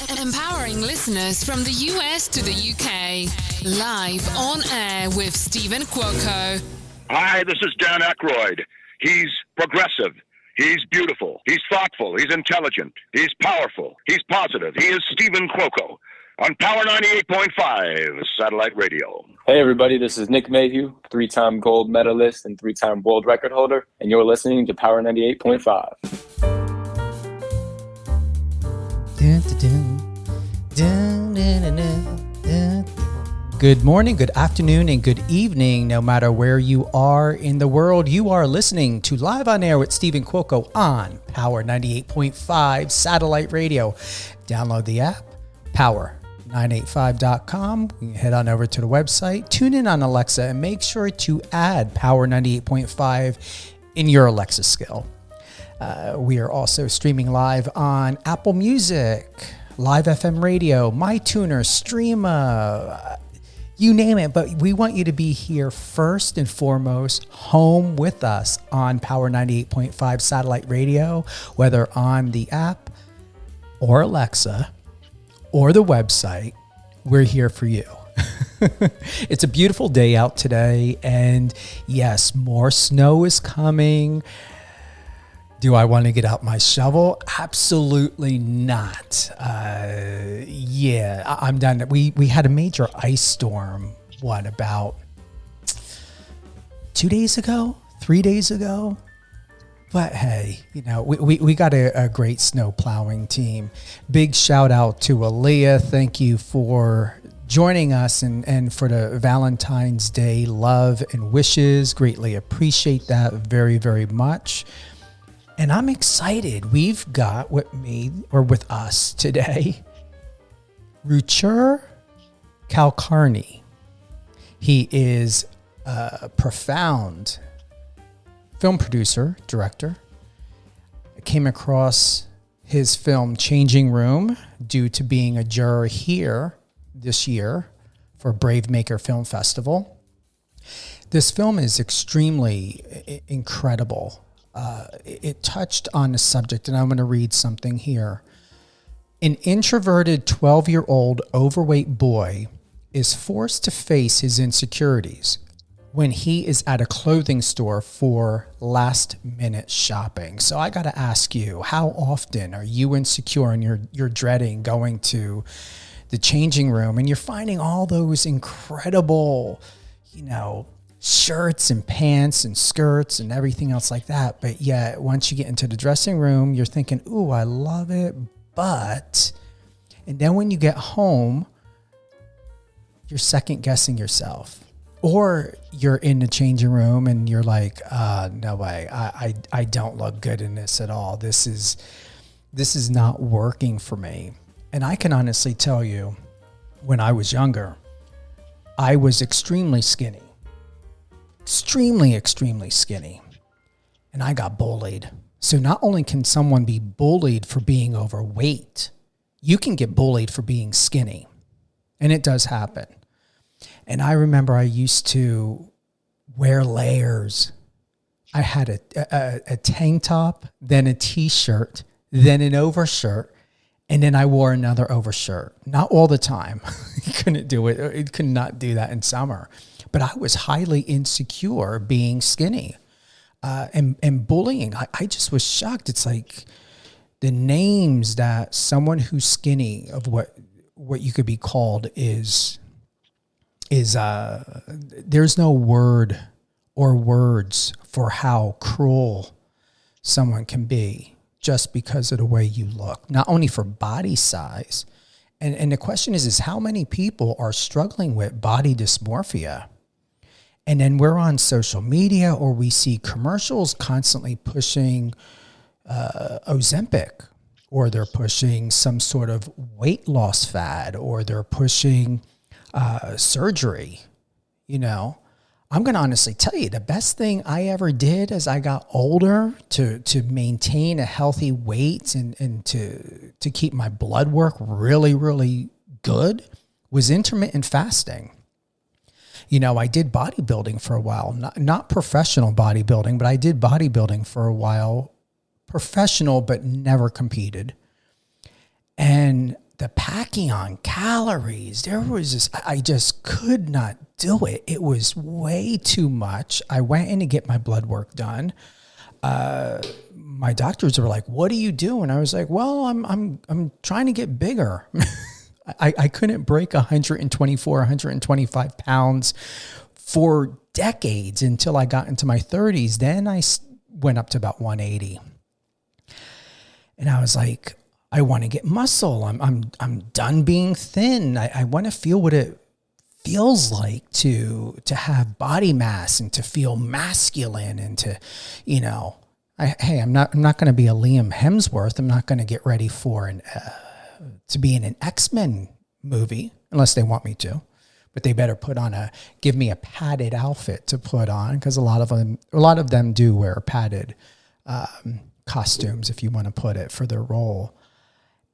Empowering listeners from the US to the UK. Live on air with Stephen Cuoco. Hi, this is Dan Aykroyd. He's progressive. He's beautiful. He's thoughtful. He's intelligent. He's powerful. He's positive. He is Stephen Cuoco on Power 98.5 Satellite Radio. Hey everybody, this is Nick Mayhew, 3-time gold medalist and 3-time world record holder, and you're listening to Power 98.5. Good morning, good afternoon, and good evening, no matter where you are in the world. You are listening to Live on Air with Stephen Cuoco on Power 98.5 Satellite Radio. Download the app, power985.com. You can head on over to the website, tune in on Alexa, and make sure to add Power 98.5 in your Alexa skill. We are also streaming live on Apple Music, Live FM Radio, MyTuner, Streama, you name it. But we want you to be here first and foremost, home with us on Power 98.5 Satellite Radio, whether on the app or Alexa or the website. We're here for you. It's a beautiful day out today, and yes, more snow is coming. Do I want to get out my shovel? Absolutely not. I'm done. We had a major ice storm, about 2 days ago, 3 days ago? But hey, we got a great snow plowing team. Big shout out to Aaliyah. Thank you for joining us and for the Valentine's Day love and wishes. Greatly appreciate that very, very much. And I'm excited. We've got with us today, Ruchir Kulkarni. He is a profound film producer, director. I came across his film Changing Room due to being a juror here this year for Brave Maker Film Festival. This film is extremely incredible. It touched on the subject, and I'm going to read something here. An introverted 12-year-old overweight boy is forced to face his insecurities when he is at a clothing store for last-minute shopping. So I got to ask you, how often are you insecure and you're dreading going to the changing room and you're finding all those incredible, shirts and pants and skirts and everything else like that. But yet, once you get into the dressing room, you're thinking, ooh, I love it, but... And then when you get home, you're second guessing yourself. Or you're in the changing room and you're like, no way, I don't look good in this at all. This is not working for me. And I can honestly tell you, when I was younger, I was extremely skinny. Extremely skinny. And I got bullied. So not only can someone be bullied for being overweight, you can get bullied for being skinny. And it does happen. And I remember I used to wear layers. I had a tank top, then a t-shirt, then an overshirt, and then I wore another overshirt. Not all the time. You couldn't do it. It could not do that in summer. But I was highly insecure being skinny and bullying. I just was shocked. It's like the names that someone who's skinny of what you could be called is there's no word or words for how cruel someone can be just because of the way you look, not only for body size. And the question is how many people are struggling with body dysmorphia? And then we're on social media or we see commercials constantly pushing Ozempic, or they're pushing some sort of weight loss fad, or they're pushing surgery. I'm going to honestly tell you, the best thing I ever did as I got older to maintain a healthy weight and to keep my blood work really, really good was intermittent fasting. I did bodybuilding for a while, not professional bodybuilding, but I did bodybuilding for a while, professional, but never competed. And the packing on calories, there was just, I just could not do it. It was way too much. I went in to get my blood work done. My doctors were like, "What are you doing?" I was like, "Well, I'm trying to get bigger." I couldn't break 124, 125 pounds for decades until I got into my 30s. Then I went up to about 180. And I was like, I want to get muscle. I'm done being thin. I want to feel what it feels like to have body mass and to feel masculine and to, I'm not going to be a Liam Hemsworth. I'm not going to get ready for to be in an X-Men movie unless they want me to, but they better give me a padded outfit to put on, because a lot of them do wear padded costumes, if you want to put it, for their role.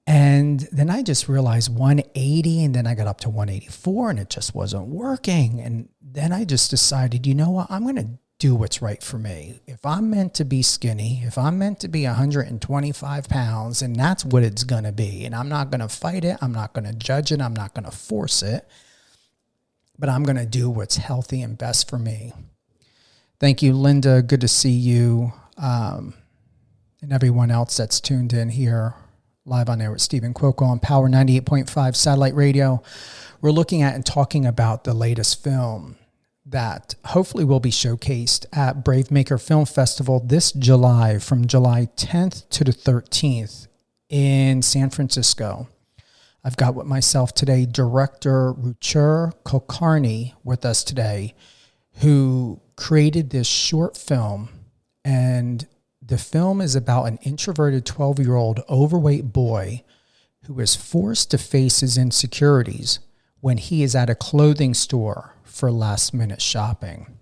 And then I just realized 180, and then I got up to 184 and it just wasn't working. And then I just decided, you know what, I'm going to do what's right for me. If I'm meant to be skinny, if I'm meant to be 125 pounds, and that's what it's going to be. And I'm not going to fight it. I'm not going to judge it. I'm not going to force it. But I'm going to do what's healthy and best for me. Thank you, Linda. Good to see you. And everyone else that's tuned in here live on air with Stephen Cuoco on Power 98.5 Satellite Radio. We're looking at and talking about the latest film that hopefully will be showcased at Brave Maker Film Festival this July, from July 10th to the 13th in San Francisco. I've got with myself today director Ruchir Kulkarni with us today, who created this short film. And the film is about an introverted 12-year-old overweight boy who is forced to face his insecurities when he is at a clothing store for last-minute shopping.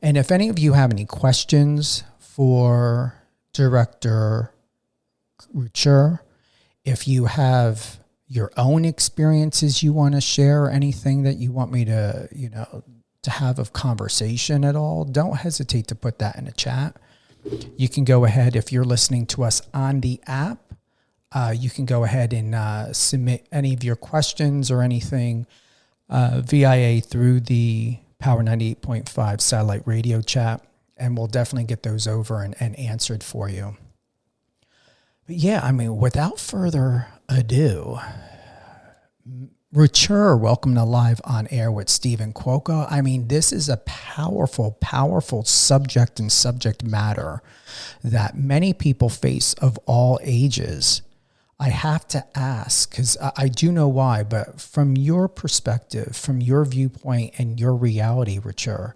And if any of you have any questions for director Ruchir, if you have your own experiences you want to share, or anything that you want me to, to have a conversation at all, don't hesitate to put that in the chat. You can go ahead, if you're listening to us on the app, you can go ahead and submit any of your questions or anything via through the Power 98.5 satellite radio chat, and we'll definitely get those over and answered for you. But yeah, without further ado, Ruchir, welcome to Live on Air with Stephen Cuoco. This is a powerful, powerful subject and subject matter that many people face of all ages. I have to ask, because I do know why, but from your perspective, from your viewpoint and your reality, Ruchir,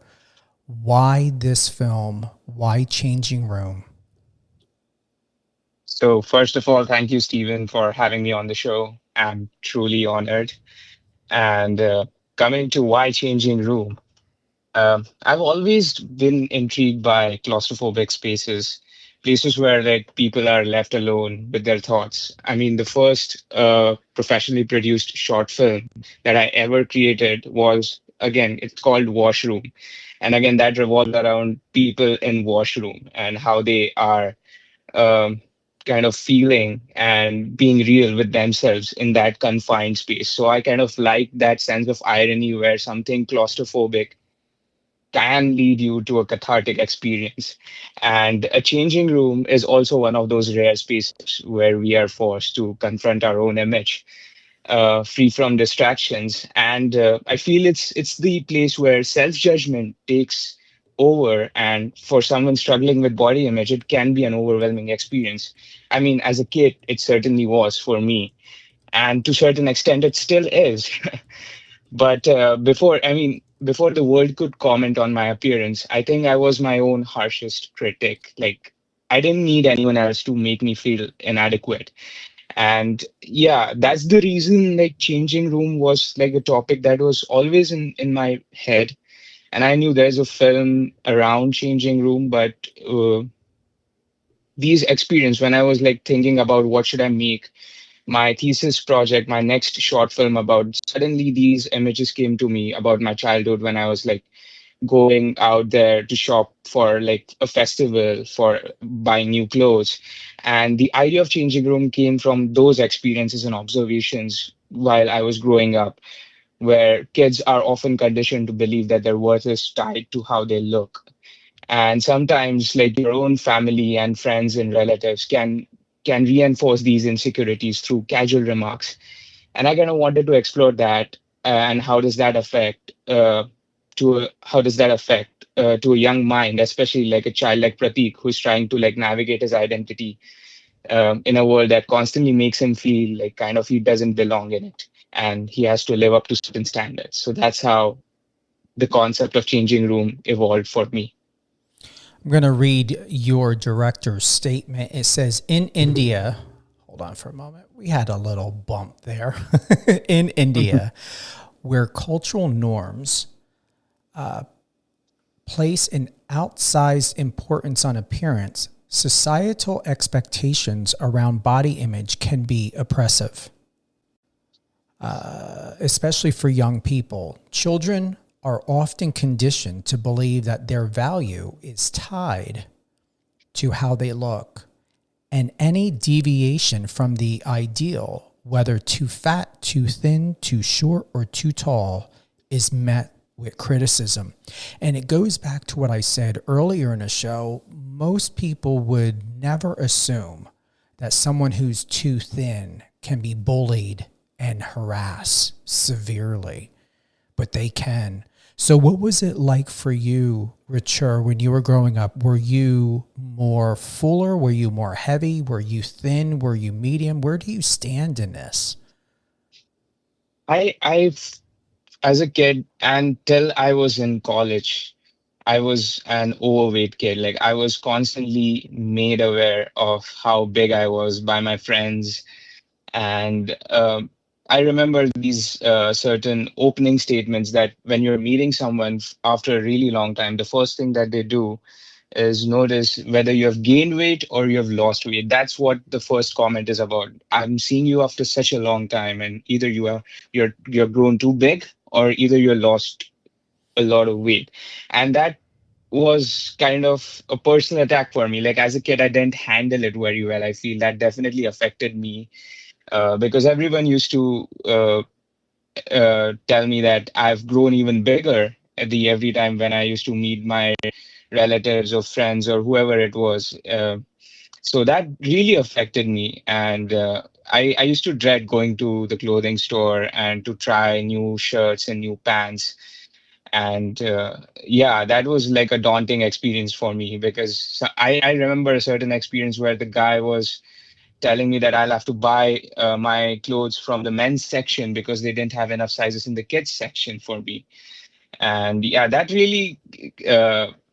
why this film? Why Changing Room? So first of all, thank you, Stephen, for having me on the show. I'm truly honored. And coming to why Changing Room, I've always been intrigued by claustrophobic spaces, places where people are left alone with their thoughts. The first professionally produced short film that I ever created was, again, it's called Washroom. And again, that revolves around people in washroom and how they are um, kind of feeling and being real with themselves in that confined space. So I kind of like that sense of irony where something claustrophobic can lead you to a cathartic experience. And a changing room is also one of those rare spaces where we are forced to confront our own image, free from distractions. And I feel it's the place where self-judgment takes over. And for someone struggling with body image, it can be an overwhelming experience. As a kid, it certainly was for me. And to a certain extent, it still is. But before the world could comment on my appearance, I think I was my own harshest critic. I didn't need anyone else to make me feel inadequate. And yeah, that's the reason changing room was a topic that was always in my head. And I knew there's a film around changing room, but these experience when I was thinking about what should I make my thesis project, my next short film about, suddenly these images came to me about my childhood when I was going out there to shop for a festival for buying new clothes. And the idea of changing room came from those experiences and observations while I was growing up, where kids are often conditioned to believe that their worth is tied to how they look. And sometimes, like your own family and friends and relatives can reinforce these insecurities through casual remarks. And I kind of wanted to explore that, and how does that affect to a young mind, especially like a child like Pratik, who's trying to like navigate his identity in a world that constantly makes him feel like kind of he doesn't belong in it, and he has to live up to certain standards. So that's how the concept of changing room evolved for me. I'm going to read your director's statement. It says, in India, hold on for a moment. We had a little bump there. In India, where cultural norms place an outsized importance on appearance, societal expectations around body image can be oppressive, especially for young people. Children are often conditioned to believe that their value is tied to how they look, and any deviation from the ideal, whether too fat, too thin, too short, or too tall, is met with criticism. And it goes back to what I said earlier in the show. Most people would never assume that someone who's too thin can be bullied and harassed severely, but they can. So what was it like for you, Ruchir, when you were growing up? Were you more fuller? Were you more heavy? Were you thin? Were you medium? Where do you stand in this? I as a kid until I was in college, I was an overweight kid. Like I was constantly made aware of how big I was by my friends. And I remember these certain opening statements that when you're meeting someone after a really long time, the first thing that they do is notice whether you have gained weight or you have lost weight. That's what the first comment is about. I'm seeing you after such a long time, and either you're grown too big, or either you're lost a lot of weight. And that was kind of a personal attack for me. Like as a kid, I didn't handle it very well. I feel that definitely affected me because everyone used to tell me that I've grown even bigger at the every time when I used to meet my relatives or friends or whoever it was. So that really affected me. And I used to dread going to the clothing store and to try new shirts and new pants. And yeah, that was like a daunting experience for me because I remember a certain experience where the guy was telling me that I'll have to buy my clothes from the men's section because they didn't have enough sizes in the kids section for me. And yeah, that really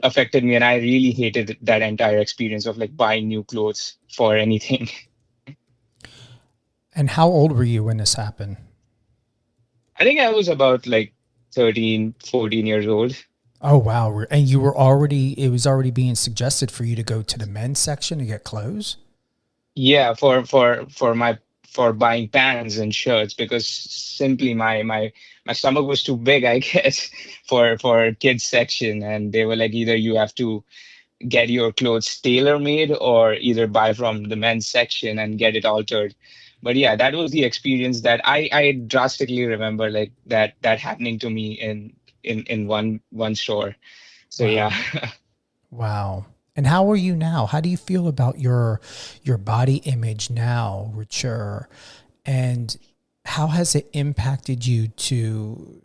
affected me, and I really hated that entire experience of like buying new clothes for anything. And how old were you when this happened? I think I was about like 13, 14 years old. Oh, wow. And you were already, it was already being suggested for you to go to the men's section to get clothes? Yeah, for buying pants and shirts because simply my stomach was too big, I guess, for kids section, and they were like either you have to get your clothes tailor made or either buy from the men's section and get it altered. But yeah, that was the experience that I drastically remember like that happening to me in one store. So yeah. Wow. Wow. And how are you now? How do you feel about your body image now, Ruchir? And how has it impacted you to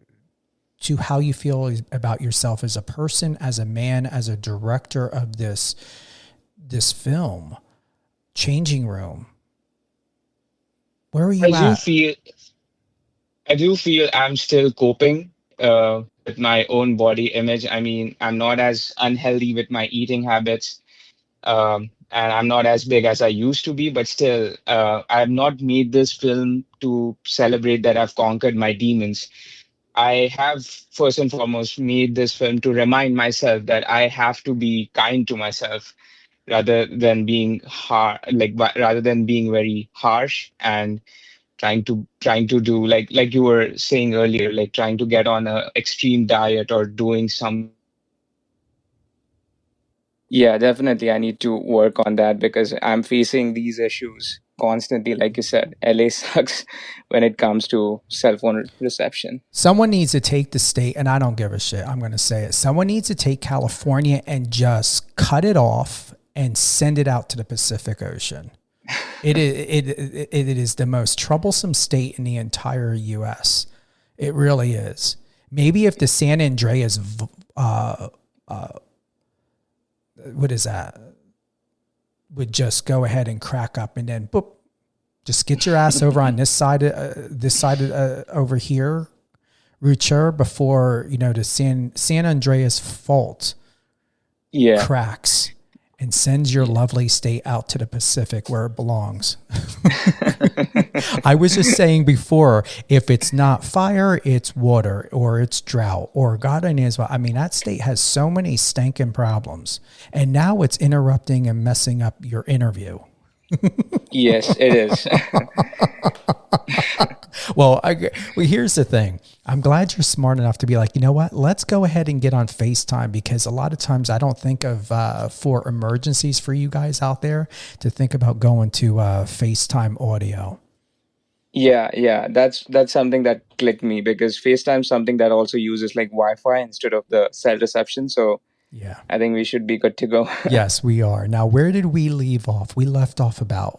how you feel about yourself as a person, as a man, as a director of this film, Changing Room? Where are I you do at? feel I do feel I'm still coping with my own body image. I mean, I'm not as unhealthy with my eating habits, and I'm not as big as I used to be, but still, I have not made this film to celebrate that I've conquered my demons. I have first and foremost made this film to remind myself that I have to be kind to myself rather than being rather than being very harsh and trying to do like you were saying earlier, like trying to get on a extreme diet or doing something Yeah, definitely. I need to work on that because I'm facing these issues constantly. Like you said, LA sucks when it comes to cell phone reception. Someone needs to take the state, and I don't give a shit. I'm going to say it. Someone needs to take California and just cut it off and send it out to the Pacific Ocean. It is the most troublesome state in the entire U.S. It really is. Maybe if the San Andreas, what is that, would just go ahead and crack up, and then boop, just get your ass over on this side, over here, Ruchir, before the San Andreas fault Yeah. cracks and sends your lovely state out to the Pacific where it belongs. I was just saying before, if it's not fire, it's water, or it's drought, or God knows what. I mean, that state has so many stinking problems, and now it's interrupting and messing up your interview. Yes, it is. Well, here's the thing. I'm glad you're smart enough to be like, you know what? Let's go ahead and get on FaceTime, because a lot of times I don't think of for emergencies for you guys out there to think about going to FaceTime audio. Yeah. That's something that clicked me because FaceTime's something that also uses like Wi-Fi instead of the cell reception. So Yeah. I think we should be good to go. Yes, we are. Now, where did we leave off? We left off about,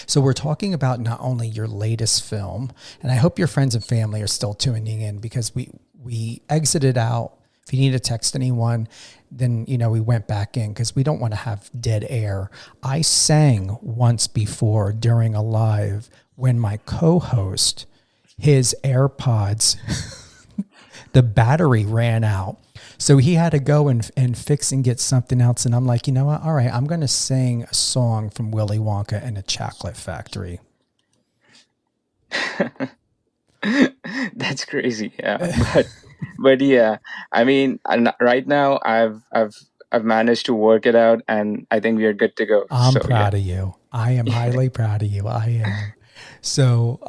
so we're talking about not only your latest film, and I hope your friends and family are still tuning in, because we exited out. If you need to text anyone, then, we went back in because we don't want to have dead air. I sang once before during a live when my co-host, his AirPods, the battery ran out. So he had to go and fix and get something else. And I'm like, you know what? All right, I'm going to sing a song from Willy Wonka and the Chocolate Factory. That's crazy. Yeah. But yeah, I mean, right now I've managed to work it out, and I think we are good to go. I'm So proud of you. I am highly proud of you. I am. So,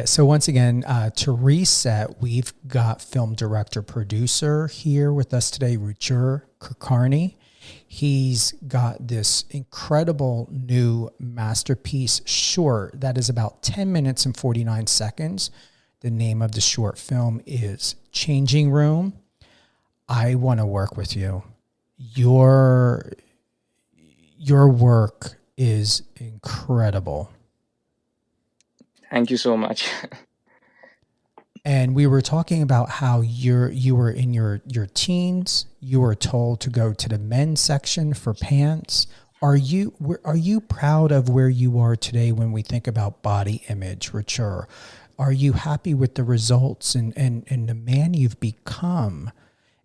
so once again, to reset, we've got film director, producer here with us today, Ruchir Kulkarni. He's got this incredible new masterpiece short that is about 10 minutes and 49 seconds. The name of the short film is Changing Room. I want to work with you. Your work is incredible. Thank you so much. And we were talking about how you were in your teens. You were told to go to the men's section for pants. Are you proud of where you are today when we think about body image, Ruchir? Are you happy with the results and the man you've become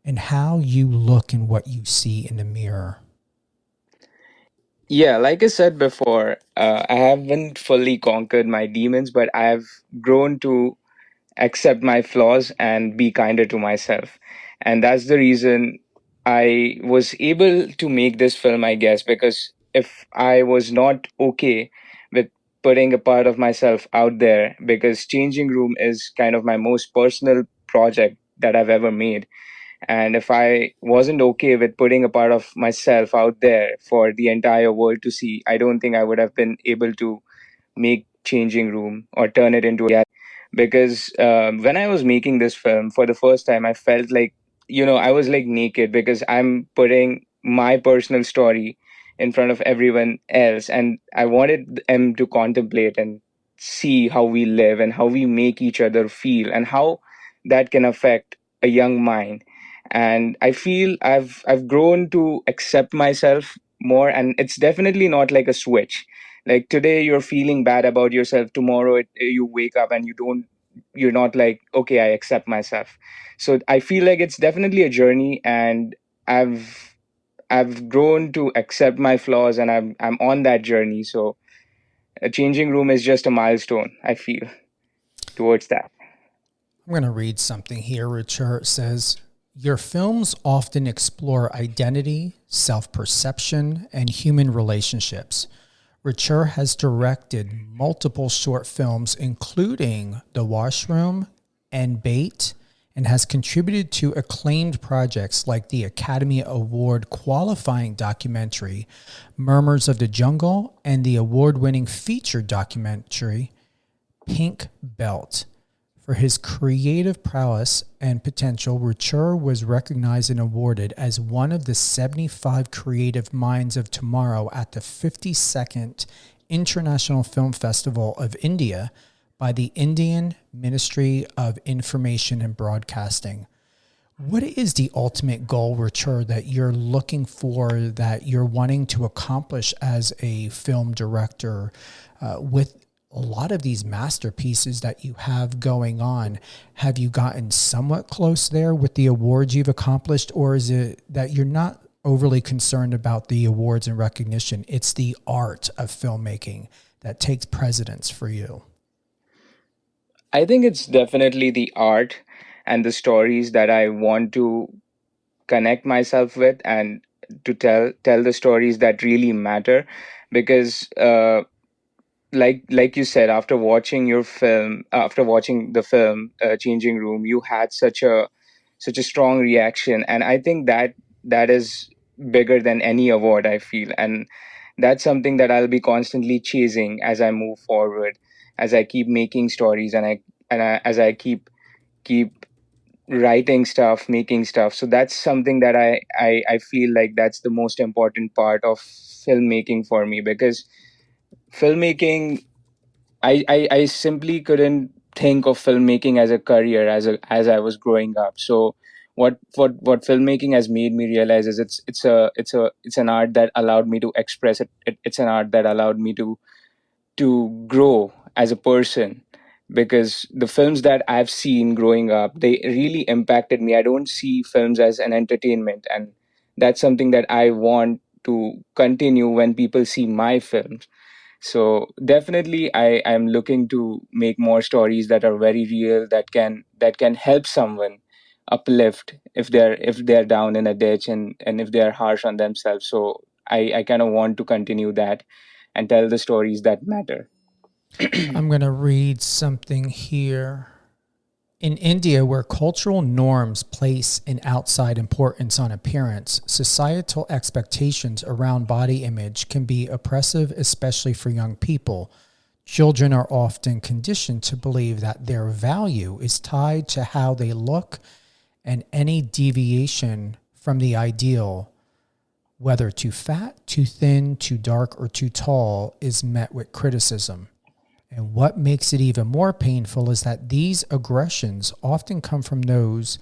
and how you look and what you see in the mirror? Yeah, like I said before, I haven't fully conquered my demons, but I've grown to accept my flaws and be kinder to myself. And that's the reason I was able to make this film, I guess, because if I was not okay with putting a part of myself out there, because Changing Room is kind of my most personal project that I've ever made. And if I wasn't okay with putting a part of myself out there for the entire world to see, I don't think I would have been able to make Changing Room or turn it into a, because when I was making this film for the first time, I felt like, I was like naked because I'm putting my personal story in front of everyone else. And I wanted them to contemplate and see how we live and how we make each other feel and how that can affect a young mind. And I feel I've grown to accept myself more, and it's definitely not like a switch. Like today you're feeling bad about yourself, tomorrow you wake up and you're not like, okay, I accept myself. So I feel like it's definitely a journey, and I've grown to accept my flaws, and I'm on that journey. So a Changing Room is just a milestone, I feel, towards that. I'm going to read something here, Ruchir. It says, your films often explore identity, self-perception, and human relationships. Ruchir has directed multiple short films, including The Washroom and Bait, and has contributed to acclaimed projects like the Academy Award qualifying documentary Murmurs of the Jungle and the award-winning feature documentary Pink Belt. For his creative prowess and potential, Ruchir was recognized and awarded as one of the 75 creative minds of tomorrow at the 52nd International Film Festival of India by the Indian Ministry of Information and Broadcasting. What is the ultimate goal, Ruchir, that you're looking for, that you're wanting to accomplish as a film director with a lot of these masterpieces that you have going on? Have you gotten somewhat close there with the awards you've accomplished, or is it that you're not overly concerned about the awards and recognition? It's the art of filmmaking that takes precedence for you. I think it's definitely the art and the stories that I want to connect myself with, and to tell the stories that really matter. Because like you said, after watching the film Changing Room, you had such a strong reaction, and I think that is bigger than any award, I feel. And that's something that I'll be constantly chasing as I move forward, as I keep making stories, as I keep writing stuff, making stuff. So that's something that I feel like that's the most important part of filmmaking for me. Because filmmaking, I simply couldn't think of filmmaking as a career as I was growing up. So what filmmaking has made me realize is it's an art that allowed me to express it's an art that allowed me to grow as a person. Because the films that I've seen growing up, they really impacted me. I don't see films as an entertainment, and that's something that I want to continue when people see my films. So definitely I'm looking to make more stories that are very real, that can help someone uplift if they're down in a ditch, and if they're harsh on themselves. So I kind of want to continue that and tell the stories that matter. I'm going to read something here. In India, where cultural norms place an outside importance on appearance, societal expectations around body image can be oppressive, especially for young people. Children are often conditioned to believe that their value is tied to how they look, and any deviation from the ideal, whether too fat, too thin, too dark, or too tall, is met with criticism. And what makes it even more painful is that these aggressions often come from those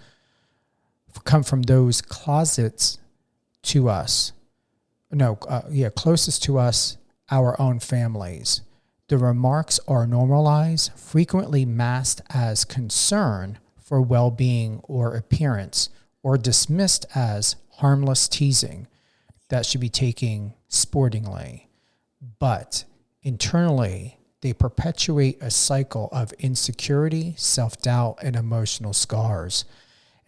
closest to us. Closest to us, our own families. The remarks are normalized, frequently masked as concern for well-being or appearance, or dismissed as harmless teasing that should be taken sportingly. But internally, they perpetuate a cycle of insecurity, self-doubt, and emotional scars.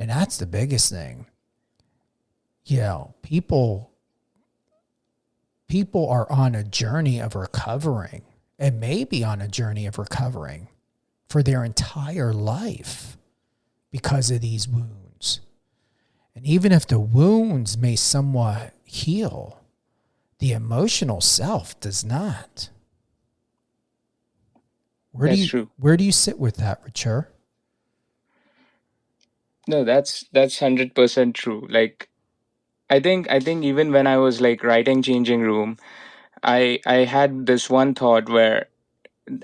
And that's the biggest thing. People are on a journey of recovering, and may be on a journey of recovering for their entire life because of these wounds. And even if the wounds may somewhat heal, the emotional self does not. That's true. Where do you sit with that, Ruchir? No, that's 100% true. Like, I think even when I was like writing Changing Room, I had this one thought where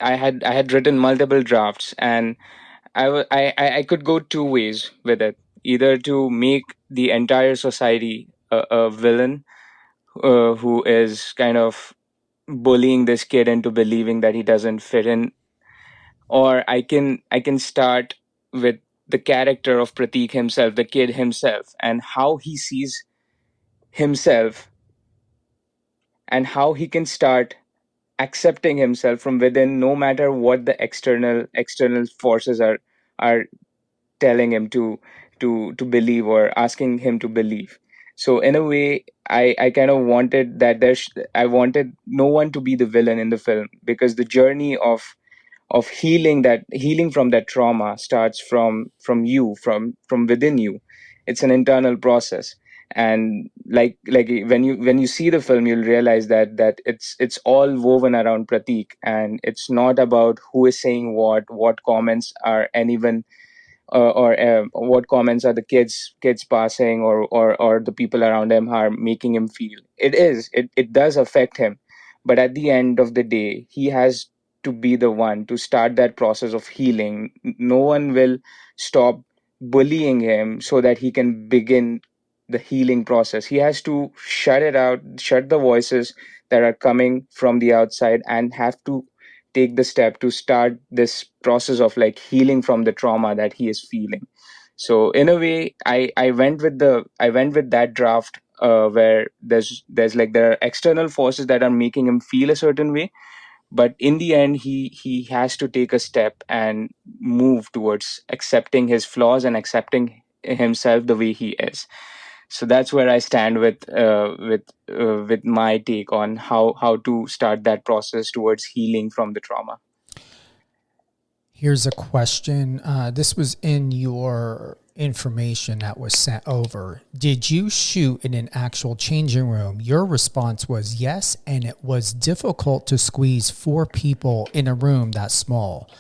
I had written multiple drafts, and I could go two ways with it. Either to make the entire society a villain, who is kind of bullying this kid into believing that he doesn't fit in, or I can start with the character of Pratik himself, the kid himself, and how he sees himself, and how he can start accepting himself from within, no matter what the external forces are telling him to believe, or asking him to believe. So in a way, I kind of wanted that I wanted no one to be the villain in the film, because the journey of healing from that trauma starts from you, from within you. It's an internal process. And like when you see the film, you'll realize that it's all woven around Pratik, and it's not about who is saying what comments are anyone, or what comments are the kids passing, or the people around him are making him feel. It does affect him, but at the end of the day, he has to be the one to start that process of healing. No one will stop bullying him so that he can begin the healing process. He has to shut it out, shut the voices that are coming from the outside, and have to take the step to start this process of like healing from the trauma that he is feeling. So in a way, I went with that draft, where there's like there are external forces that are making him feel a certain way, but in the end, he has to take a step and move towards accepting his flaws and accepting himself the way he is. So that's where I stand with my take on how to start that process towards healing from the trauma. Here's a question. This was in your information that was sent over. Did you shoot in an actual changing room? Your response was yes, and it was difficult to squeeze 4 people in a room that small.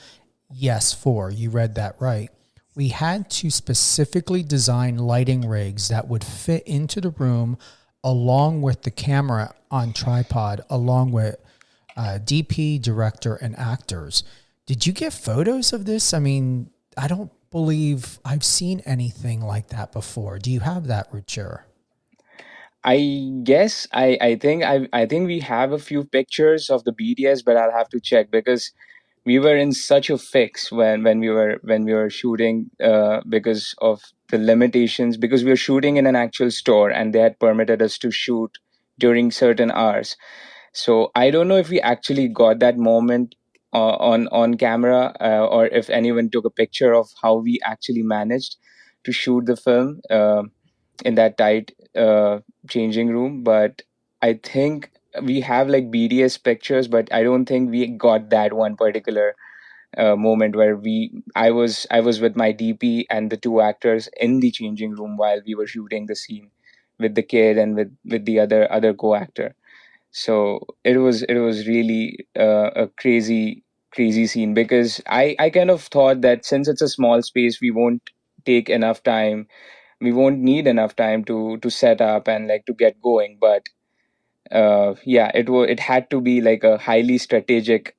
Yes, 4. You read that right. We had to specifically design lighting rigs that would fit into the room, along with the camera on tripod, along with DP, director, and actors. Did you get photos of this? I mean, I don't believe I've seen anything like that before. Do you have that, Ruchir? I think we have a few pictures of the BDS, but I'll have to check because we were in such a fix when we were shooting, because of the limitations, because we were shooting in an actual store and they had permitted us to shoot during certain hours. So I don't know if we actually got that moment on camera, or if anyone took a picture of how we actually managed to shoot the film in that tight changing room. But I think we have like BDS pictures, but I don't think we got that one particular moment where I was with my DP and the 2 actors in the changing room while we were shooting the scene with the kid and with the other co-actor. So it was really a crazy scene, because I kind of thought that since it's a small space, take enough time we won't need enough time to set up and like to get going. But yeah, it had to be like a highly strategic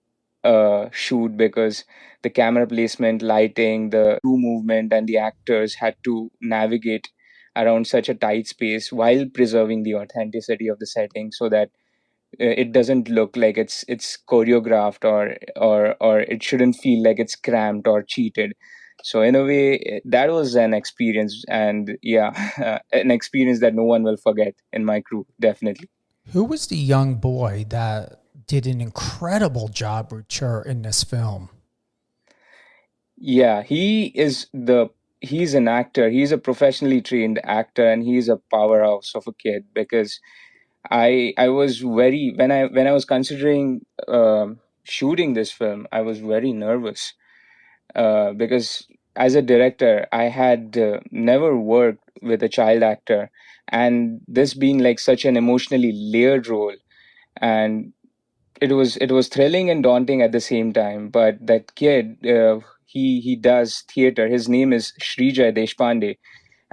shoot, because the camera placement, lighting, the crew movement, and the actors had to navigate around such a tight space while preserving the authenticity of the setting, so that it doesn't look like it's choreographed, or it shouldn't feel like it's cramped or cheated. So in a way, that was an experience, and yeah, an experience that no one will forget in my crew, definitely. Who was the young boy that did an incredible job, Ruchir, in this film? Yeah, he's an actor. He's a professionally trained actor, and he's a powerhouse of a kid, because I was very when I was considering shooting this film, I was very nervous, because as a director, I had never worked with a child actor, and this being like such an emotionally layered role, and it was thrilling and daunting at the same time. But that kid, he does theater. His name is Shrija Deshpande,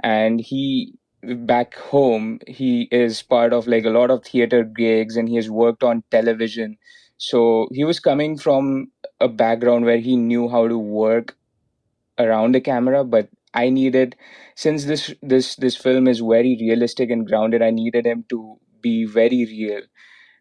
and he back home he is part of like a lot of theater gigs, and he has worked on television. So he was coming from a background where he knew how to work around the camera. But I needed, since this film is very realistic and grounded, I needed him to be very real,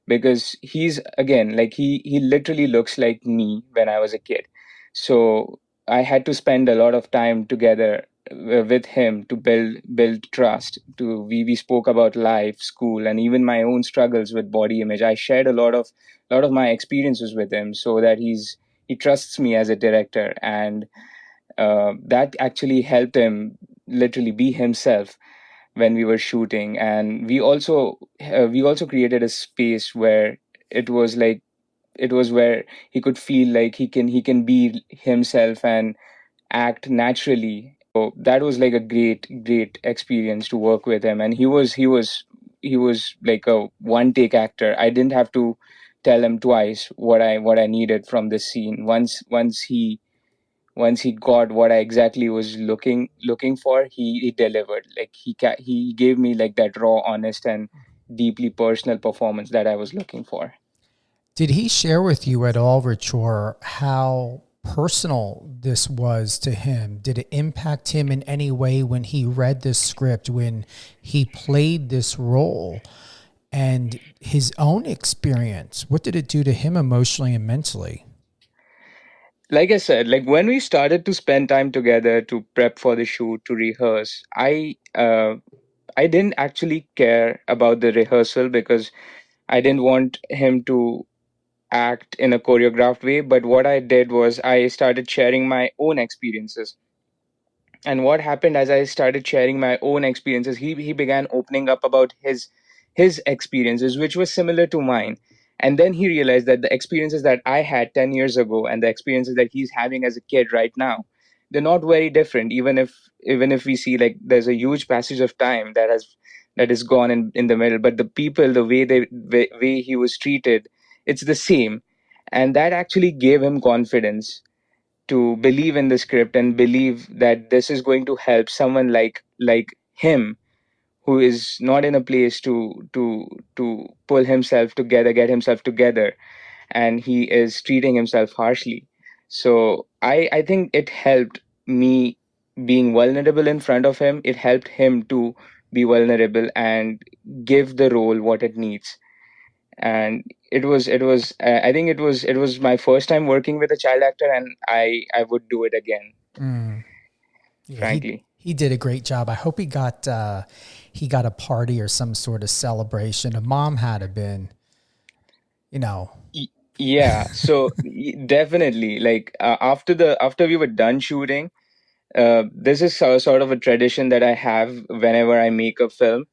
because he's again like he literally looks like me when I was a kid. So I had to spend a lot of time together with him to build trust. To we spoke about life, school, and even my own struggles with body image. I shared a lot of my experiences with him, so that he trusts me as a director. And that actually helped him literally be himself when we were shooting. And we also created a space where it was like it was where he could feel like he can be himself and act naturally. So that was like a great experience to work with him. And he was like a one take actor. I didn't have to tell him twice what I needed from this scene. Once he got what I exactly was looking for, he delivered. Like he gave me like that raw, honest, and deeply personal performance that I was looking for. Did he share with you at all, Ruchir, how personal this was to him? Did it impact him in any way when he read this script, when he played this role, and his own experience? What did it do to him emotionally and mentally? Like I said, like when we started to spend time together to prep for the shoot, to rehearse, I didn't actually care about the rehearsal because I didn't want him to act in a choreographed way. But what I did was I started sharing my own experiences. And what happened as I started sharing my own experiences, he began opening up about his experiences, which was similar to mine. And then he realized that the experiences that I had 10 years ago and the experiences that he's having as a kid right now, they're not very different, even if we see like there's a huge passage of time that is gone in the middle. But the people, the way he was treated, it's the same. And that actually gave him confidence to believe in the script and believe that this is going to help someone like him, who is not in a place to pull himself together, get himself together, and he is treating himself harshly. So I think it helped me being vulnerable in front of him. It helped him to be vulnerable and give the role what it needs. And it was I think it was my first time working with a child actor, and I would do it again, Mm. Yeah, frankly. he did a great job. I hope he got a party or some sort of celebration. A mom had to been, you know. Y- yeah, so definitely, like after we were done shooting, this is sort of a tradition that I have whenever I make a film.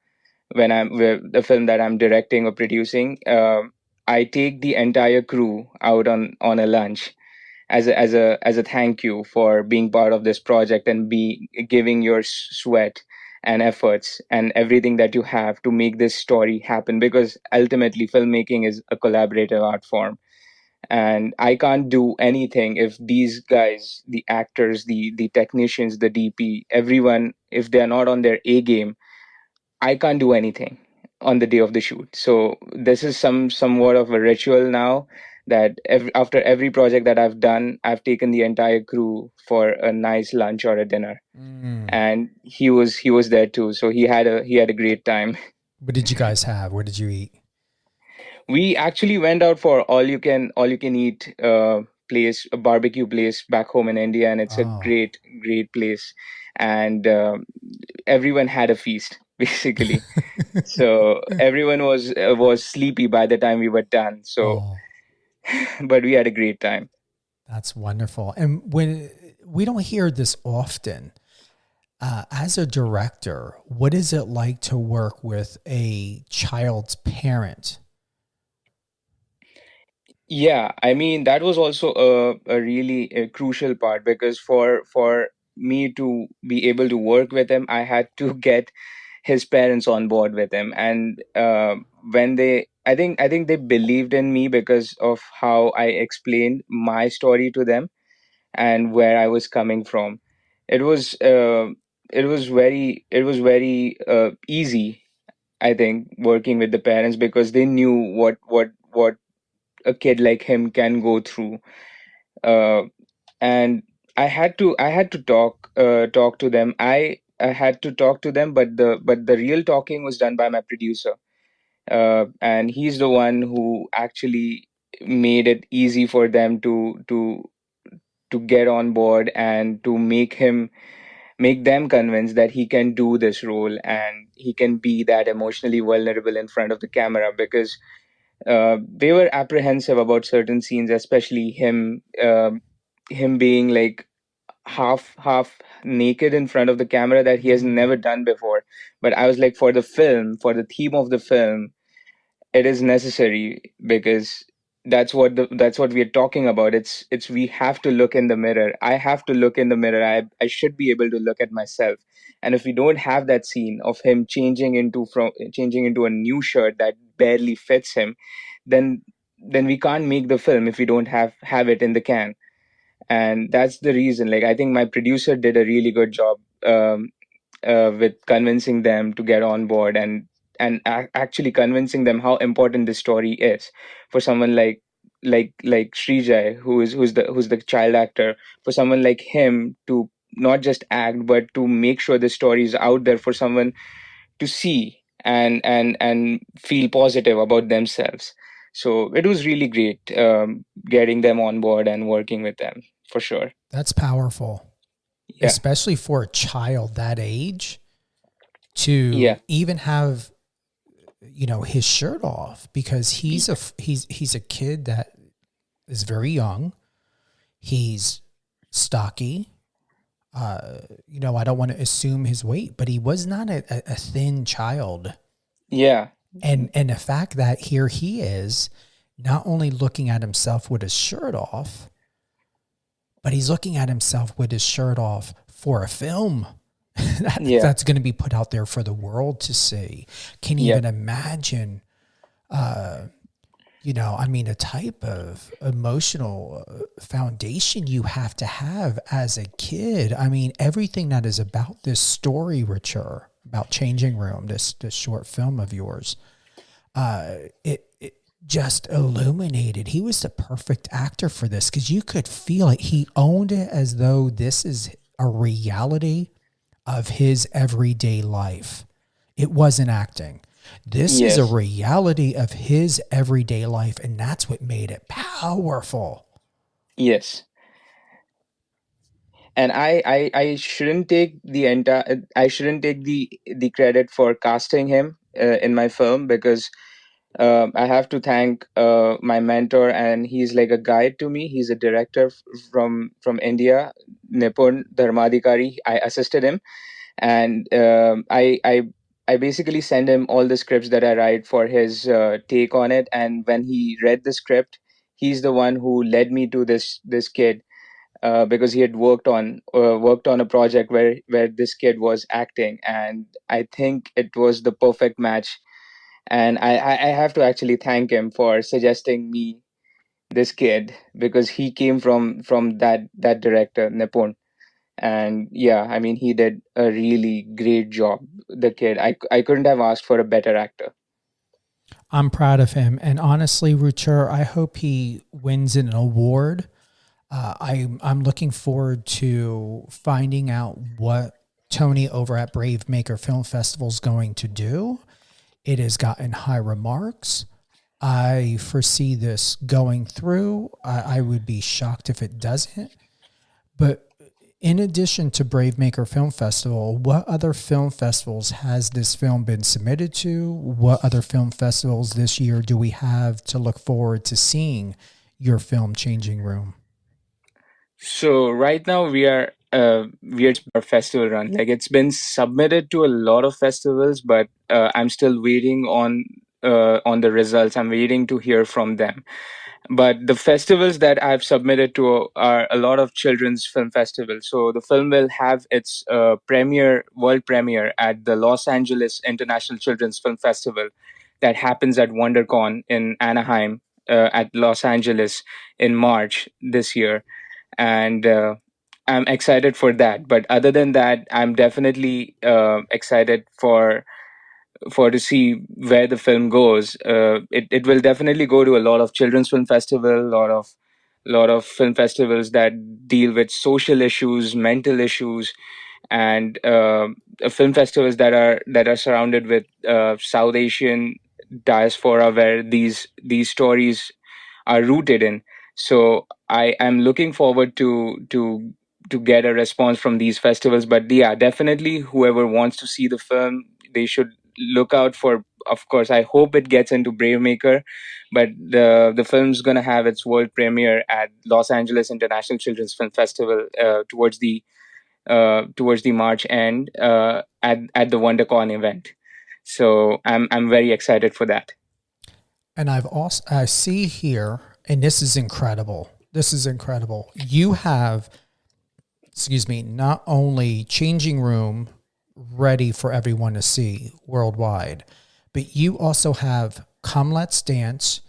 When I'm with the film that I'm directing or producing, I take the entire crew out on a lunch as a thank you for being part of this project and be giving your sweat and efforts and everything that you have to make this story happen, because ultimately filmmaking is a collaborative art form, and I can't do anything if these guys, the actors, the technicians, the DP, everyone, if they're not on their A game, I can't do anything on the day of the shoot. So this is somewhat of a ritual now, that after every project that I've done, I've taken the entire crew for a nice lunch or a dinner, Mm. and he was there too. So he had a great time. What did you guys have? What did you eat? We actually went out for all you can eat place, a barbecue place back home in India, and it's a Oh. great place, and everyone had a feast basically. So everyone was sleepy by the time we were done. So, Oh, but we had a great time. that's wonderful. And when we don't hear this often, as a director, what is it like to work with a child's parent? Yeah, I mean that was also a really crucial part, because for me to be able to work with him, I had to get his parents on board with him. And when they I think they believed in me because of how I explained my story to them and where I was coming from. It was very easy, I think, working with the parents, because they knew what a kid like him can go through. Uh, and I had to talk to them. I had to talk to them, but the real talking was done by my producer, and he's the one who actually made it easy for them to get on board and to make them convinced that he can do this role and he can be that emotionally vulnerable in front of the camera, because they were apprehensive about certain scenes, especially him being like half naked in front of the camera, that he has Mm. never done before. But I was like, for the film, for the theme of the film, it is necessary, because that's what we are talking about. It's we have to look in the mirror. I have to look in the mirror. I should be able to look at myself. And if we don't have that scene of him changing into a new shirt that barely fits him, then we can't make the film if we don't have it in the can. And that's the reason, like, I think my producer did a really good job, with convincing them to get on board, and actually convincing them how important this story is for someone like Srijay, who's the child actor, for someone like him to not just act but to make sure the story is out there for someone to see and feel positive about themselves. So it was really great, getting them on board and working with them, for sure. That's powerful, Yeah. especially for a child that age to Yeah. even have, his shirt off, because he's a kid that is very young. He's stocky. I don't want to assume his weight, but he was not a thin child. Yeah. And the fact that here he is not only looking at himself with his shirt off, but he's looking at himself with his shirt off for a film Yeah. that's going to be put out there for the world to see. Can you Yeah. even imagine, a type of emotional foundation you have to have as a kid. I mean, everything that is about this story, Ruchir, about Changing Room, this short film of yours, it just illuminated. He was the perfect actor for this, because you could feel it. He owned it as though this is a reality of his everyday life. It wasn't acting. This is a Yes. reality of his everyday life, and that's what made it powerful. Yes. And I shouldn't take the entire I shouldn't take the credit for casting him, in my film, because I have to thank, my mentor, and he's like a guide to me. He's a director from India, Nipun Dharmadikari. I assisted him, and I basically send him all the scripts that I write for his, take on it. And when he read the script, he's the one who led me to this kid, because he had worked on a project where this kid was acting, and I think it was the perfect match. And I have to actually thank him for suggesting me this kid, because he came from that director Nipun. And yeah, I mean, he did a really great job. The kid, I couldn't have asked for a better actor. I'm proud of him. And honestly, Ruchir, I hope he wins an award. I'm looking forward to finding out what Tony over at Brave Maker Film Festival is going to do. It has gotten high remarks. I foresee this going through. I would be shocked if it doesn't. But in addition to Brave Maker Film Festival, what other film festivals has this film been submitted to? What other film festivals this year do we have to look forward to seeing your film Changing Room? So right now we are our festival run. Like, it's been submitted to a lot of festivals, but, I'm still waiting on the results. I'm waiting to hear from them. But the festivals that I've submitted to are a lot of children's film festivals. So the film will have its, world premiere at the Los Angeles International Children's Film Festival, that happens at WonderCon in Anaheim, at Los Angeles, in March this year. And, I'm excited for that. But other than that, I'm definitely, excited for to see where the film goes. It will definitely go to a lot of children's film festival, lot of film festivals that deal with social issues, mental issues, and, film festivals that are surrounded with, South Asian diaspora, where these stories are rooted in. So I am looking forward to get a response from these festivals. But yeah, definitely, whoever wants to see the film, they should look out for. Of course, I hope it gets into Brave Maker, but the film's gonna have its world premiere at Los Angeles International Children's Film Festival, towards the March end, at the WonderCon event. So I'm very excited for that. And I see here And this is incredible. This is incredible. You have, excuse me, not only Changing Room ready for everyone to see worldwide, but you also have Come Let's Dance,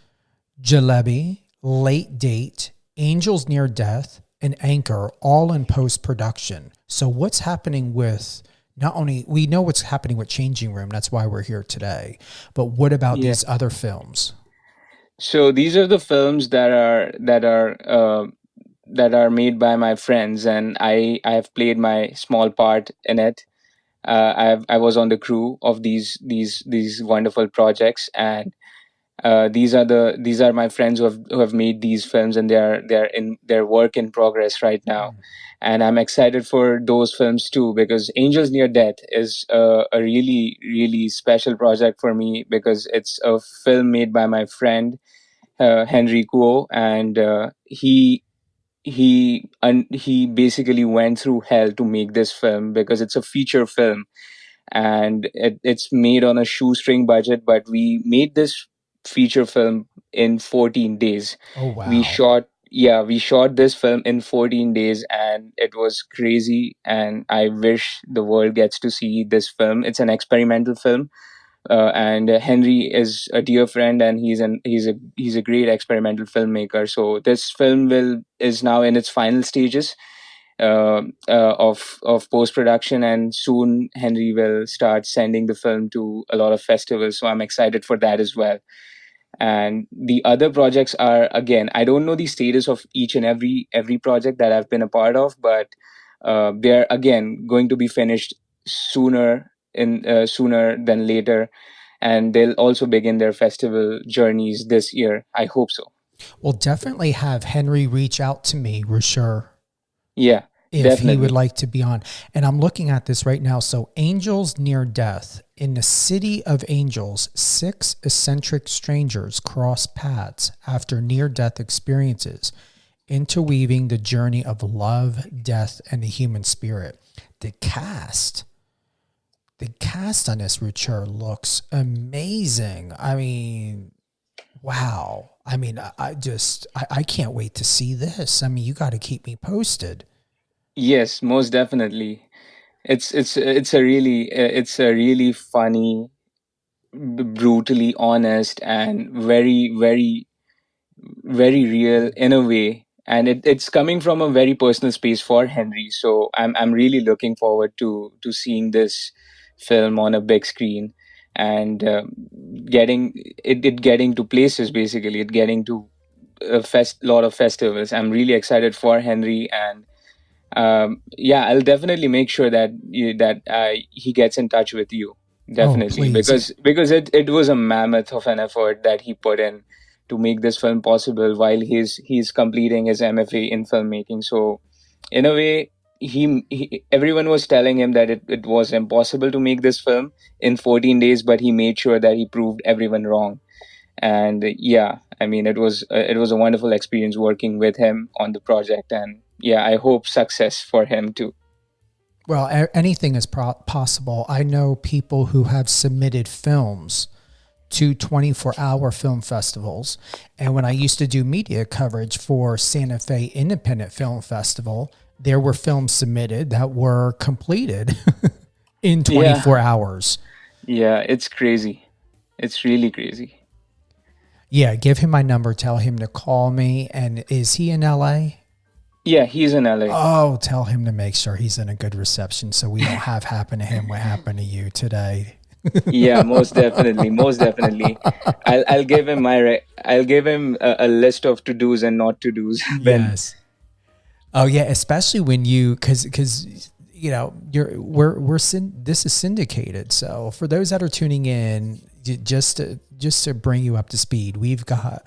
Jalebi, Late Date, Angels Near Death, and Anchor, all in post-production. So what's happening with, not only, we know what's happening with Changing Room, that's why we're here today, but what about Yeah. these other films? So these are the films that are made by my friends, and I have played my small part in it. I was on the crew of these wonderful projects, and these are my friends who have made these films, and they're in their work in progress right now. And I'm excited for those films too, because Angels Near Death is a really really special project for me, because it's a film made by my friend Henry Kuo, and he basically went through hell to make this film, because it's a feature film, and it's made on a shoestring budget, but we made this feature film in 14 days. Oh, we wow. shot we shot this film in 14 days, and it was crazy, and I wish the world gets to see this film. It's an experimental film, and Henry is a dear friend, and he's a great experimental filmmaker. So this film will is now in its final stages of post production, and soon Henry will start sending the film to a lot of festivals. So I'm excited for that as well. And the other projects are, again, I don't know the status of each and every project that I've been a part of, but they're again going to be finished sooner than later, and they'll also begin their festival journeys this year. I hope so. Well, definitely have Henry reach out to me, Ruchir, Yeah, if he would definitely. like to be on. And I'm looking at this right now. So, Angels Near Death. In the city of angels, 6 eccentric strangers cross paths after near death experiences, interweaving the journey of love, death, and the human spirit. The cast. The cast on this, Ruchir, looks amazing. I mean, wow. I mean, I can't wait to see this. I mean, you got to keep me posted. Yes, most definitely. It's a really funny, brutally honest, and very real in a way, and it's coming from a very personal space for Henry. So I'm really looking forward to seeing this film on a big screen, and getting it getting to places, basically it getting to a lot of festivals. I'm really excited for Henry, and yeah, I'll definitely make sure that he gets in touch with you, Oh, definitely, please. because it was a mammoth of an effort that he put in to make this film possible while he's completing his MFA in filmmaking. So in a way, everyone was telling him that it was impossible to make this film in 14 days, but he made sure that he proved everyone wrong. And yeah, I mean, it was a wonderful experience working with him on the project, and yeah, I hope success for him too. Well, anything is possible. I know people who have submitted films to 24-hour film festivals. And when I used to do media coverage for Santa Fe Independent Film Festival, there were films submitted that were completed in Yeah, 24 hours. yeah, it's crazy. It's really crazy. Yeah, give him my number, tell him to call me. And is he in LA? Yeah, he's in LA. Oh, tell him to make sure he's in a good reception so we don't have happen to him what happened to you today. Yeah, most definitely, most definitely. I'll give him a list of to dos and not to dos when. Yes. Oh yeah, especially when you because you know this is syndicated. So for those that are tuning in, just to bring you up to speed, we've got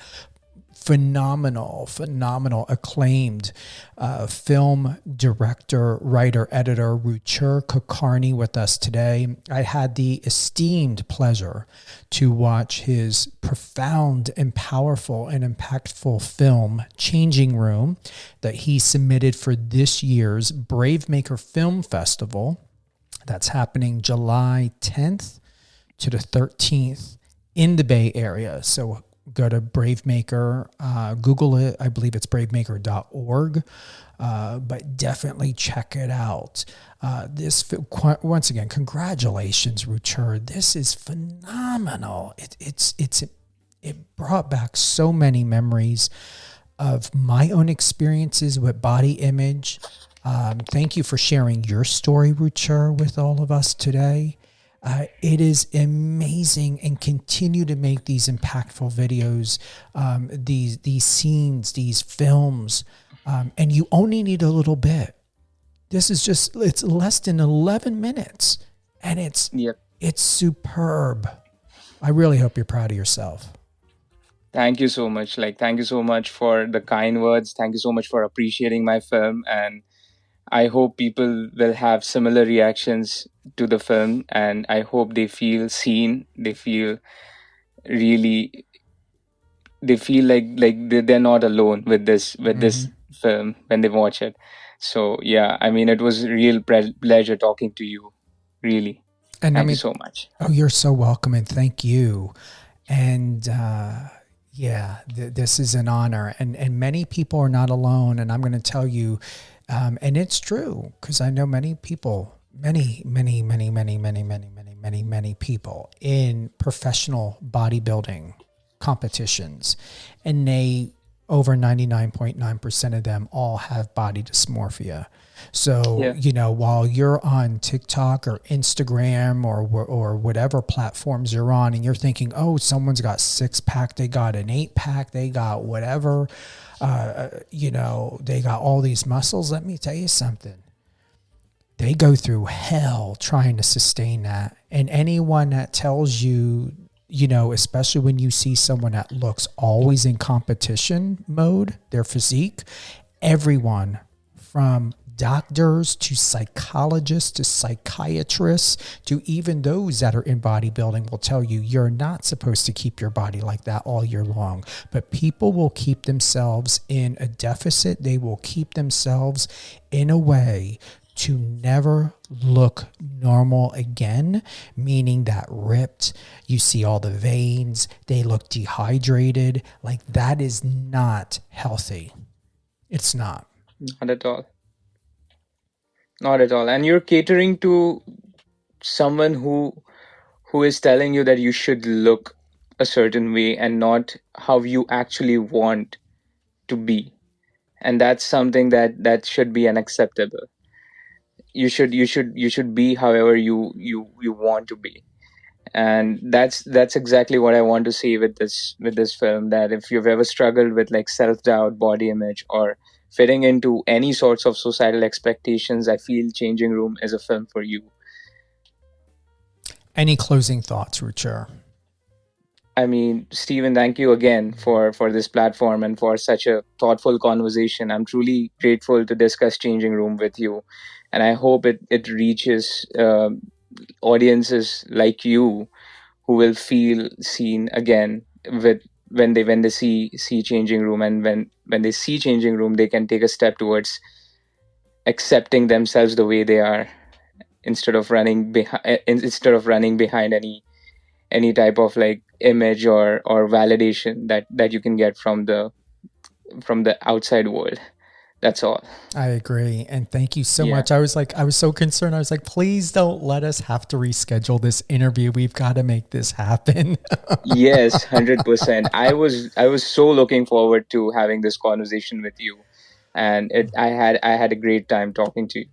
phenomenal, acclaimed film director, writer, editor Ruchir Kulkarni with us today. I had the esteemed pleasure to watch his profound and powerful and impactful film, Changing Room, that he submitted for this year's Brave Maker Film Festival. That's happening July 10th to the 13th in the Bay Area. So go to Bravemaker, Google it. I believe it's bravemaker.org. But definitely check it out. Once again, congratulations, Ruchir. This is phenomenal. It brought back so many memories of my own experiences with body image. Thank you for sharing your story, Ruchir, with all of us today. It is amazing, and continue to make these impactful videos, these scenes, these films, and you only need a little bit. This is it's less than 11 minutes, and it's superb. I really hope you're proud of yourself. Thank you so much. Thank you so much for the kind words. Thank you so much for appreciating my film. And I hope people will have similar reactions to the film. And I hope they feel seen. They feel like they're not alone with this film when they watch it. So yeah, I mean, it was a real pleasure talking to you. Really. And thank you so much. Oh, you're so welcome. And thank you. And, this is an honor, and many people are not alone. And I'm going to tell you, and it's true, because I know many people, many people in professional bodybuilding competitions, and they, over 99.9% of them, all have body dysmorphia. So, while you're on TikTok or Instagram or whatever platforms you're on, and you're thinking, oh, someone's got 6-pack, they got an 8-pack, they got whatever, they got all these muscles. Let me tell you something. They go through hell trying to sustain that. And anyone that tells you, especially when you see someone that looks always in competition mode, their physique, everyone from doctors to psychologists to psychiatrists to even those that are in bodybuilding will tell you you're not supposed to keep your body like that all year long. But people will keep themselves in a deficit. They will keep themselves in a way to never look normal again, meaning that ripped, you see all the veins, they look dehydrated. Like, that is not healthy. It's not. Not at all. Not at all. And you're catering to someone who is telling you that you should look a certain way and not how you actually want to be. And that's something that should be unacceptable. You should be however you want to be. And that's exactly what I want to see with this film, that if you've ever struggled with self-doubt, body image, or fitting into any sorts of societal expectations, I feel Changing Room is a film for you. Any closing thoughts, Ruchir? I mean, Stephen, thank you again for this platform and for such a thoughtful conversation. I'm truly grateful to discuss Changing Room with you. And I hope it reaches audiences like you who will feel seen again when they see Changing Room, and when they see Changing Room, they can take a step towards accepting themselves the way they are, instead of running behind any type of image or validation that you can get from the outside world. That's all. I agree. And thank you so much. I was so concerned. I was like, please don't let us have to reschedule this interview. We've got to make this happen. Yes, 100%. I was so looking forward to having this conversation with you. And I had a great time talking to you.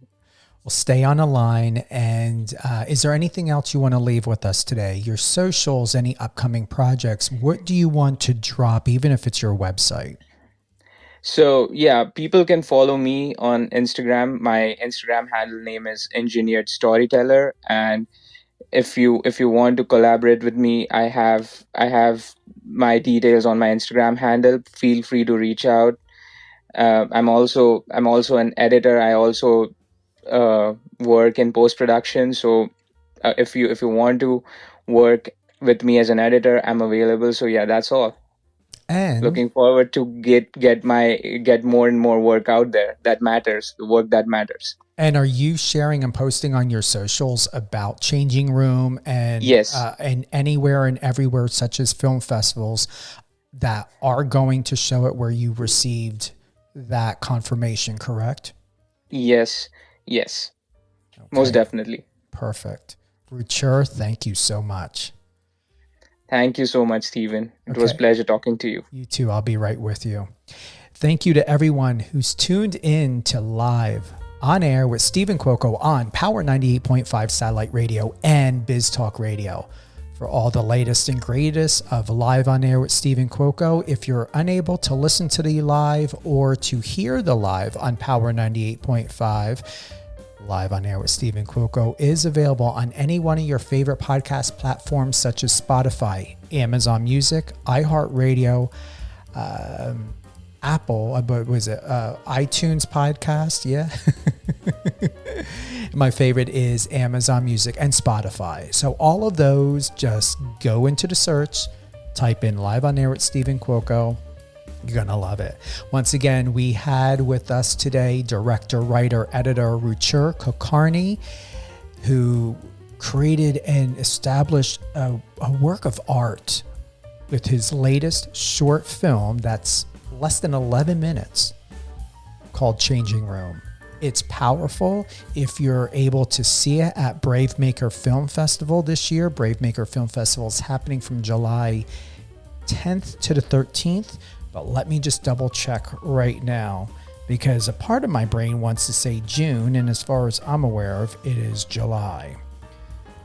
Well, stay on the line. And is there anything else you want to leave with us today? Your socials, any upcoming projects? What do you want to drop, even if it's your website? So yeah, people can follow me on Instagram. My Instagram handle name is Engineered Storyteller. And if you want to collaborate with me, I have my details on my Instagram handle. Feel free to reach out. I'm also an editor. I also work in post-production. So if you want to work with me as an editor, I'm available. So yeah, that's all. And looking forward to get more and more work out there that matters, the work that matters. And are you sharing and posting on your socials about Changing Room and yes, and anywhere and everywhere, such as film festivals? that are going to show it where you received that confirmation, correct? Yes, yes, most Okay, definitely. perfect. Ruchir, thank you so much. Thank you so much, Stephen. It was a Okay, pleasure talking to you. you too. I'll be right with you. Thank you to everyone who's tuned in to Live on Air with Stephen Cuoco on Power 98.5 Satellite Radio and Biz Talk Radio. For all the latest and greatest of Live on Air with Stephen Cuoco, if you're unable to listen to the live or to hear the live on Power 98.5, Live on Air with Stephen Cuoco is available on any one of your favorite podcast platforms such as Spotify, Amazon Music, iHeartRadio, Apple, but was it iTunes podcast? Yeah. My favorite is Amazon Music and Spotify. So all of those, just go into the search, type in Live on Air with Stephen Cuoco. You're going to love it. Once again, we had with us today director, writer, editor Ruchir Kulkarni, who created and established a work of art with his latest short film that's less than 11 minutes called Changing Room. It's powerful. If you're able to see it at Brave Maker Film Festival this year, Brave Maker Film Festival is happening from July 10th to the 13th. But let me just double check right now because a part of my brain wants to say June. And as far as I'm aware of, it is July.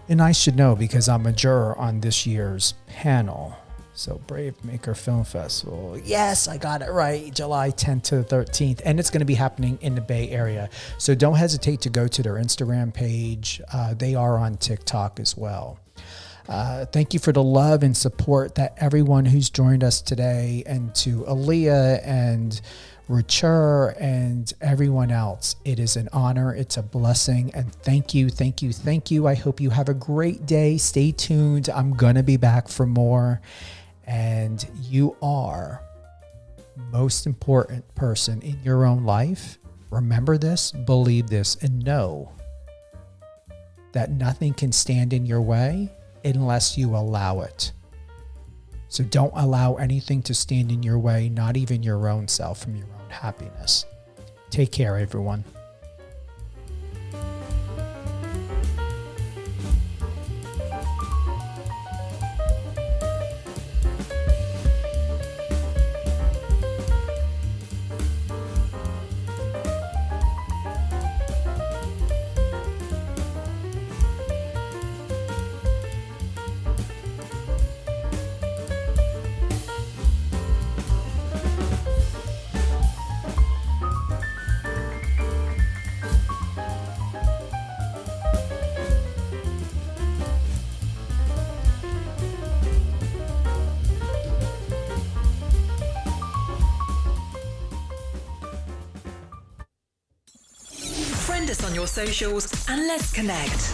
And I should know because I'm a juror on this year's panel. So Brave Maker Film Festival. Yes, I got it right. July 10th to the 13th. And it's going to be happening in the Bay Area. So don't hesitate to go to their Instagram page. They are on TikTok as well. Thank you for the love and support that everyone who's joined us today, and to Aaliyah and Ruchir and everyone else. It is an honor. It's a blessing. And thank you, thank you, thank you. I hope you have a great day. Stay tuned. I'm going to be back for more. And you are most important person in your own life. Remember this, believe this, and know that nothing can stand in your way unless you allow it. So don't allow anything to stand in your way, not even your own self, from your own happiness. Take care, everyone. Friend us on your socials and let's connect.